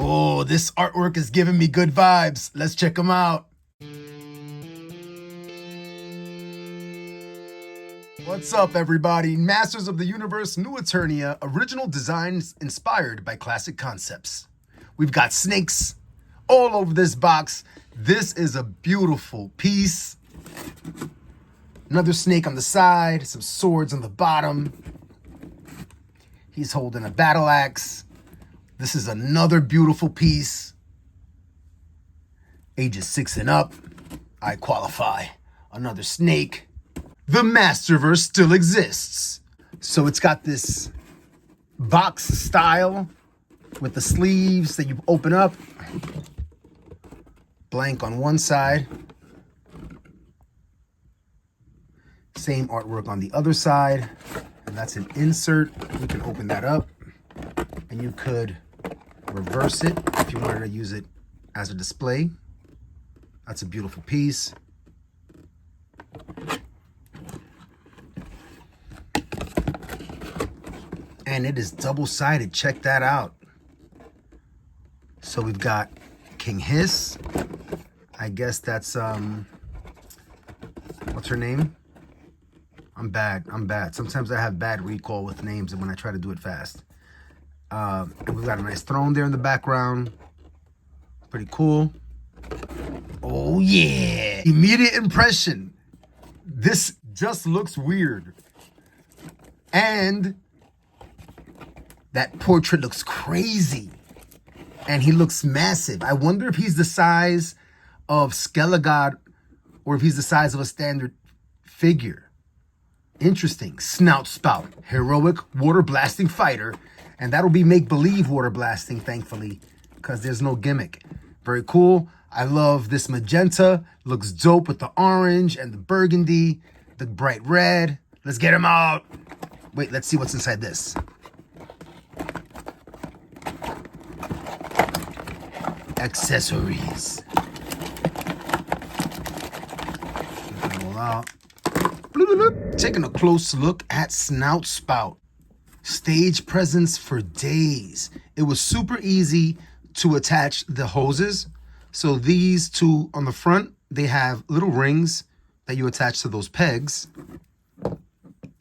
Oh, this artwork is giving me good vibes. Let's check them out. What's up, everybody? Masters of the Universe, New Eternia, original designs inspired by classic concepts. We've got snakes all over this box. This is a beautiful piece. Another snake on the side, some swords on the bottom. He's holding a battle axe. This is another beautiful piece. Ages 6 and up. I qualify. Another snake. The Masterverse still exists. So it's got this box style with the sleeves that you open up. Blank on one side. Same artwork on the other side. And that's an insert. You can open that up and you could reverse it if you wanted to use it as a display. That's a beautiful piece. And it is double-sided. Check that out. So we've got King Hiss. I guess that's what's her name? I'm bad. Sometimes I have bad recall with names and when I try to do it fast. And we've got a nice throne there in the background. Pretty cool. Oh yeah. Immediate impression. This just looks weird. And that portrait looks crazy. And he looks massive. I wonder if he's the size of Skelegod or if he's the size of a standard figure. Interesting. Snout Spout, heroic water blasting fighter. And that'll be make-believe water blasting, thankfully, because there's no gimmick. Very cool. I love this magenta. Looks dope with the orange and the burgundy, the bright red. Let's get him out. Wait, let's see what's inside this. Accessories. Roll out. Taking a close look at Snout Spout. Stage presence for days. It was super easy to attach the hoses. So these two on the front, they have little rings that you attach to those pegs.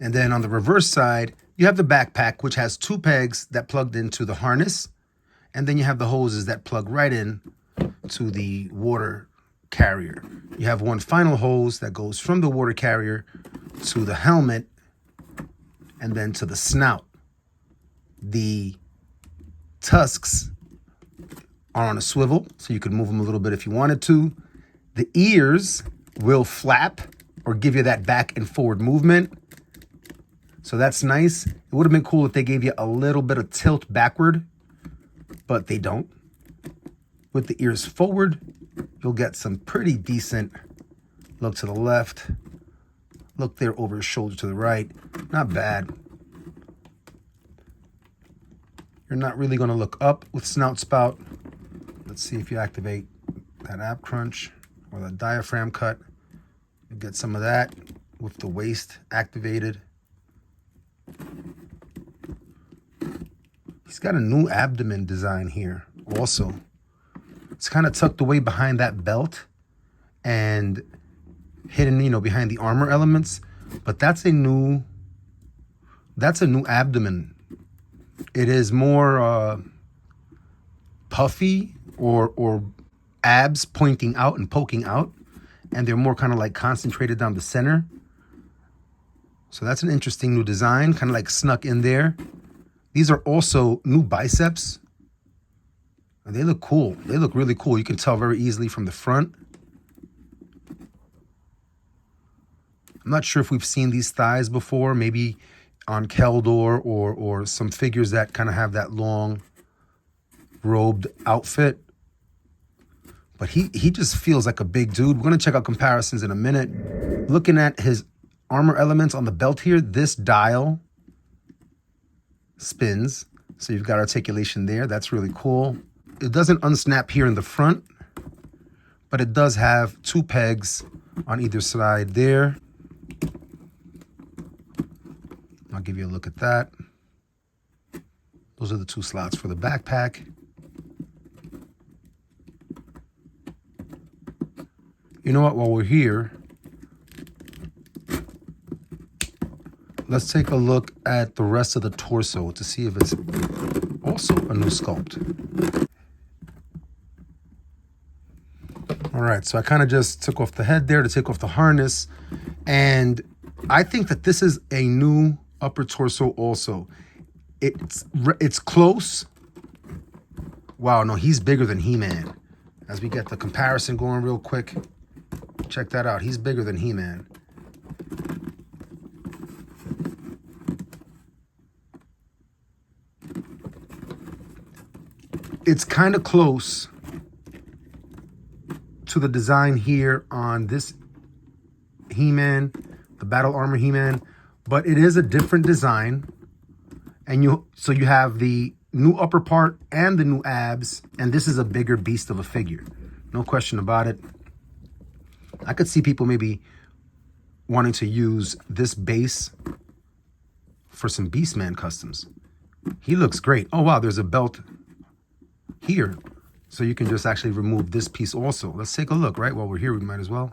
And then on the reverse side, you have the backpack, which has 2 pegs that plugged into the harness. And then you have the hoses that plug right in to the water carrier. You have one final hose that goes from the water carrier to the helmet and then to the snout. The tusks are on a swivel, so you could move them a little bit if you wanted to. The ears will flap or give you that back and forward movement. So that's nice. It would have been cool if they gave you a little bit of tilt backward, but they don't. With the ears forward, you'll get some pretty decent look to the left. Look there over his shoulder to the right. Not bad. You're not really going to look up with Snout Spout. Let's see if you activate that ab crunch or the diaphragm cut. You get some of that with the waist activated. He's got a new abdomen design here also. It's kind of tucked away behind that belt and hidden, behind the armor elements. But that's a new abdomen. It is more puffy or abs pointing out and poking out. And they're more kind of like concentrated down the center. So that's an interesting new design, kind of like snuck in there. These are also new biceps. And they look cool. They look really cool. You can tell very easily from the front. I'm not sure if we've seen these thighs before, maybe on Keldor or some figures that kind of have that long robed outfit. But he just feels like a big dude. We're going to check out comparisons in a minute. Looking at his armor elements on the belt here, this dial spins. So you've got articulation there. That's really cool. It doesn't unsnap here in the front, but it does have 2 pegs on either side there. I'll give you a look at that. Those are the 2 slots for the backpack. You know what, while we're here, let's take a look at the rest of the torso to see if it's also a new sculpt. All right, so I kind of just took off the head there to take off the harness. And I think that this is a new upper torso also. It's close. Wow, no, he's bigger than He-Man. As we get the comparison going real quick, check that out. He's bigger than He-Man. It's kind of close to the design here on this He-Man, the Battle Armor He-Man, but it is a different design. And so you have the new upper part and the new abs, and this is a bigger beast of a figure. No question about it. I could see people maybe wanting to use this base for some Beastman customs. He looks great. Oh, wow, there's a belt here. So you can just actually remove this piece also. Let's take a look, right? While we're here, we might as well.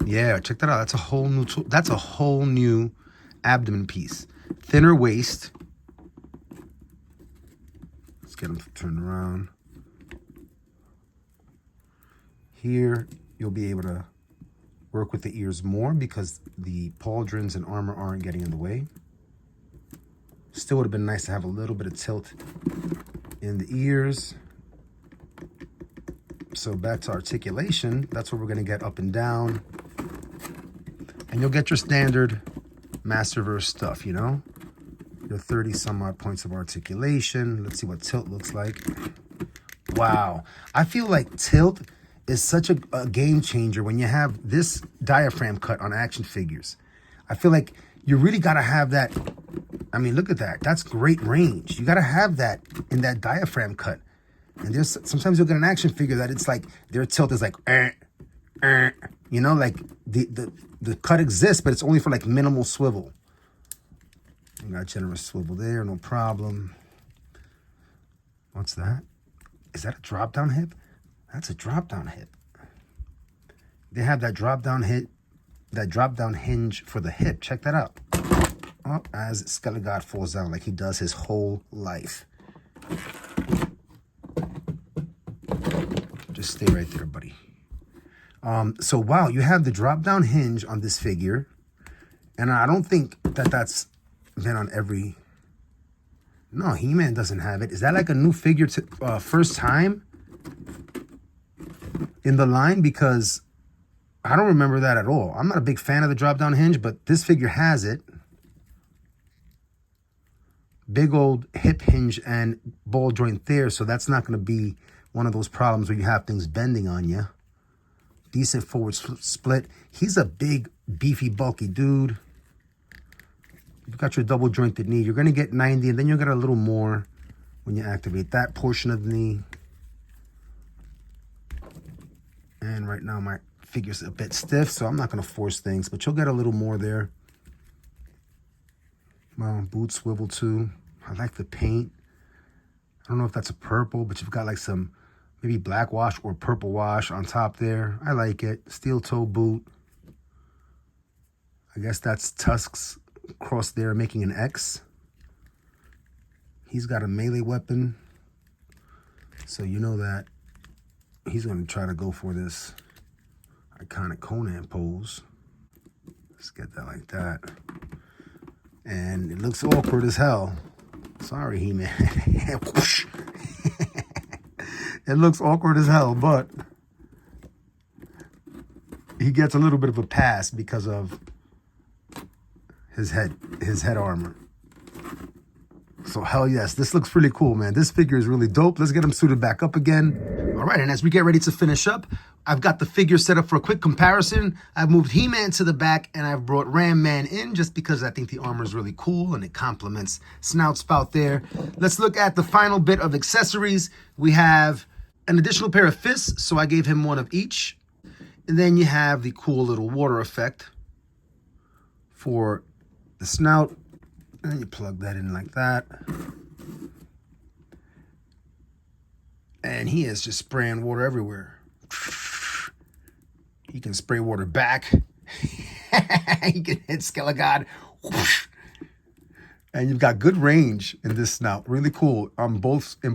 Yeah, check that out. That's a whole new abdomen piece. Thinner waist. Let's get him to turn around. Here, you'll be able to work with the ears more because the pauldrons and armor aren't getting in the way. Still would have been nice to have a little bit of tilt in the ears. So back to articulation, that's where we're going to get up and down. And you'll get your standard Masterverse stuff, you know? Your 30 some odd points of articulation. Let's see what tilt looks like. Wow. I feel like tilt is such a game changer when you have this diaphragm cut on action figures. I feel like you really got to have that. I mean, look at that. That's great range. You got to have that in that diaphragm cut. And there's sometimes you'll get an action figure that it's like their tilt is like, you know, like the cut exists, but it's only for like minimal swivel. You got generous swivel there, no problem. What's that? Is that a drop down hip? That's a drop down hip. They have that drop down hinge for the hip. Check that out. Oh, as Skelegod falls down like he does his whole life. Just stay right there, buddy. So, wow, you have the drop-down hinge on this figure. And I don't think that that's been on every... No, He-Man doesn't have it. Is that like a new figure to first time in the line? Because I don't remember that at all. I'm not a big fan of the drop-down hinge, but this figure has it. Big old hip hinge and ball joint there, so that's not going to be one of those problems where you have things bending on you. Decent forward split. He's a big, beefy, bulky dude. You've got your double jointed knee. You're going to get 90, and then you'll get a little more when you activate that portion of the knee. And right now my figure's a bit stiff, so I'm not going to force things, but you'll get a little more there. Well, boot swivel too. I like the paint. I don't know if that's a purple, but you've got like some maybe black wash or purple wash on top there. I like it. Steel toe boot. I guess that's tusks crossed there making an X. He's got a melee weapon. So you know that he's going to try to go for this iconic Conan pose. Let's get that like that. And it looks awkward as hell. Sorry, He-Man. It looks awkward as hell, but he gets a little bit of a pass because of his head armor. So hell yes, this looks pretty cool, man. This figure is really dope. Let's get him suited back up again. All right, and as we get ready to finish up, I've got the figure set up for a quick comparison. I've moved He-Man to the back, and I've brought Ram-Man in just because I think the armor is really cool and it complements Snout Spout there. Let's look at the final bit of accessories. We have an additional pair of fists, so I gave him one of each. And then you have the cool little water effect for the snout. And you plug that in like that. And man, he is just spraying water everywhere. He can spray water back. He can hit Skelegod. And you've got good range in this snout. Really cool in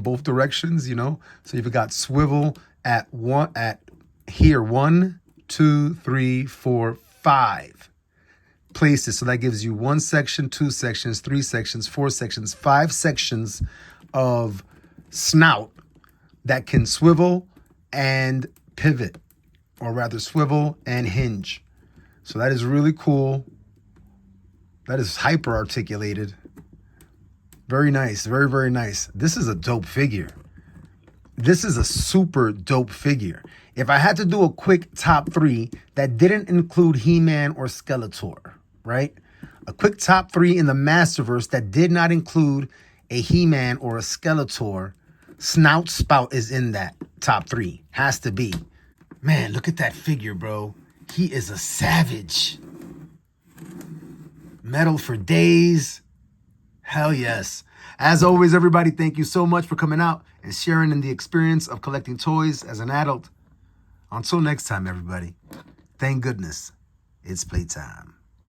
both directions, you know. So you've got swivel at here 1, 2, 3, 4, 5 places. So that gives you 1 section, 2 sections, 3 sections, 4 sections, 5 sections of snout that can swivel and pivot, or rather swivel and hinge. So that is really cool. That is hyper articulated. Very nice. Very, very nice. This is a dope figure. This is a super dope figure. If I had to do a quick top 3 that didn't include He-Man or Skeletor, right? A quick top 3 in the Masterverse that did not include a He-Man or a Skeletor, Snout Spout is in that top 3. Has to be. Man, look at that figure, bro. He is a savage. Metal for days. Hell yes. As always, everybody, thank you so much for coming out and sharing in the experience of collecting toys as an adult. Until next time, everybody, thank goodness it's playtime.